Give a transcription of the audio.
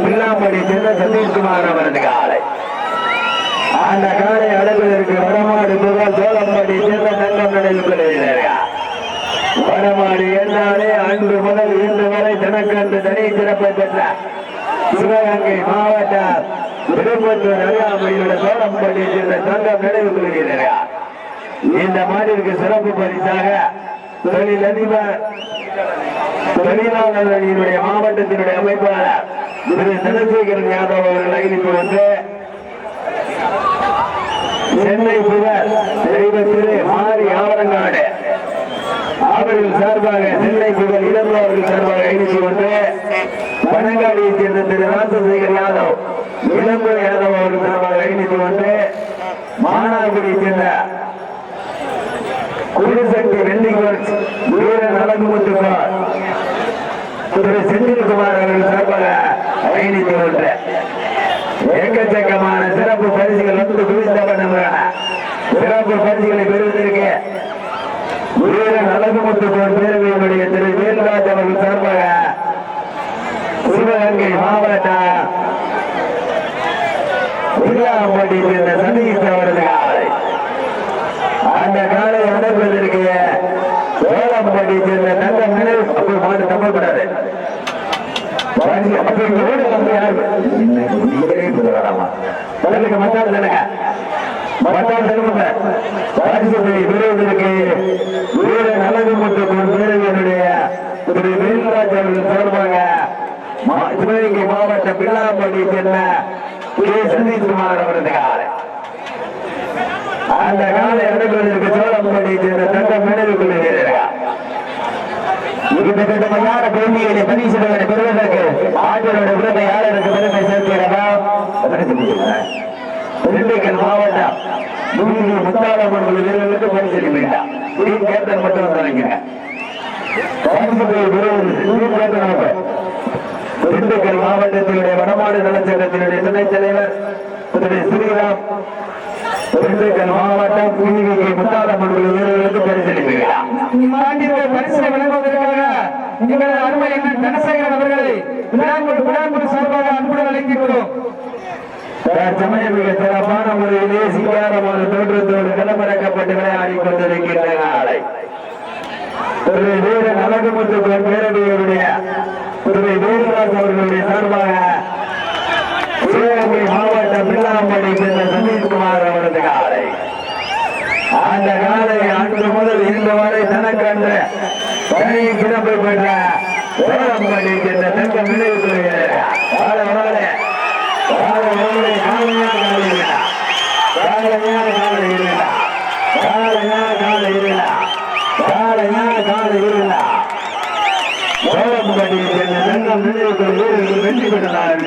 பில்லாம்படி சேர்ந்த சதீஷ்குமார் அவரது காலை. அந்த காலை அடங்குவதற்கு வடமாடு புகழ் சோழம்படி சேர்ந்த தங்கம் நடைபெறுகிறார்கள். வடமாடு என்றாலே அன்று முதல் இன்று வரை தனக்கன்று தனி சிறப்பை பெற்ற சிவகங்கை மாவட்டம் திருப்பத்தூர் அருகாமையுள்ள சோழம்படி சேர்ந்த தங்கம் நினைவு கொள்கிறார்கள். இந்த மாநிலக்கு சிறப்பு பரிசாக தொழிலதிபர் தொழிலாளர் அணியினுடைய மாவட்டத்தினுடைய அமைப்பாளர் திரு தனசேகரன் யாதவ் அவர்கள் அறிவிப்பு வந்து சென்னை புகழ் திரு மாரி ஆவரங்காடு அவர்கள் சார்பாக சென்னை புகழ் இளம்பு அவர்கள் சார்பாக அறிவிப்பு வந்து பனங்காடியை சேர்ந்த திரு ராசசேகர் யாதவ் இளம்பு யாதவ் அவர்கள் சார்பாக அறிவிப்பு வந்து மானாகுடியை சேர்ந்த குருசக்தி வெண்டிங் ஒர்க்ஸ் வீரன் அழகுமுத்துக்குமார் திரு செந்தில்குமார் அவர்கள் சார்பாக பயணித்து கொண்ட எக்கச்சக்கமான சிறப்பு பரிசுகள் வந்து குவிந்தவன சிறப்பு பரிசுகளை பெறுவதற்கு வீரன் அழகுமுத்துக்குமார் பேரவையினுடைய திரு வேல்ராஜ் அவர்கள் சார்பாக சிவகங்கை மாவட்டம் பில்லாம்படி சேர்ந்த சதீஷ் அவரது காலை. அந்த காலை அடங்குவதற்கு சோழம்படி சேர்ந்த தங்கம் நினைவு அப்படி மாடு தப்பக்கூடாது. வீரன் அழகுமுத்துக்குமார் பேரவையினுடைய திரு வேல்ராஜ் அவர்கள் சார்பாக சிவகங்கை மாவட்ட பில்லாம்படி சேர்ந்த கே சதீஷ்குமார் அவரது காலை. அந்த காலை அடங்குவதற்கு சோழம்படி சேர்ந்த தங்கம் நினைவு கொள்கிறார்கள். யார பூமியை பரிசுகளை பெறுவதற்கு ஆற்றலோட விருதை யாருக்கு பெருமை சேர்க்கிறதா? திண்டுக்கல் மாவட்டம் முத்தாளம்மன் வீரர்களுக்கு பரிசீலி வேண்டாம். கேப்டன் மட்டும் வந்தாங்க. திண்டுக்கல் மாவட்டத்தினுடைய வடமாடு நலச்சங்கத்தினுடைய துணைத் தலைவர் திரு ஸ்ரீராம் திண்டுக்கல் மாவட்டம் முத்தாளம்மன் வீரர்களுக்கு பரிசீலி வேண்டாம். பரிசீலனை வழங்குவதற்காக எங்களது அருமை அண்ணன் தனசேகரன் அவர்களை விழாக்குழு சார்பாக அன்புடன் அழைக்கின்றோம். தற்சமயம் மிக சிறப்பான முறையிலே சிங்காரமான தோற்றத்தோடு களமிறக்கப்பட்டு விளையாடி கொண்டிருக்கின்ற நாளை திரு வீரன் அழகுமுத்துக்குமார் பேரவையுடைய திரு வேல்ராஜ் அவர்களுடைய சார்பாக சிவகங்கை மாவட்டம் பில்லாம்படி சேர்ந்த சதீஷ்குமார் அவரது காலை. அந்த காலை அன்று முதல் இன்று வரை தனக்கன்று தனி சிறப்பு பெற்ற சோழம்படி சேர்ந்த தங்கம் நினைவு கொள்கிறார். வெற்றி பெற்றார்.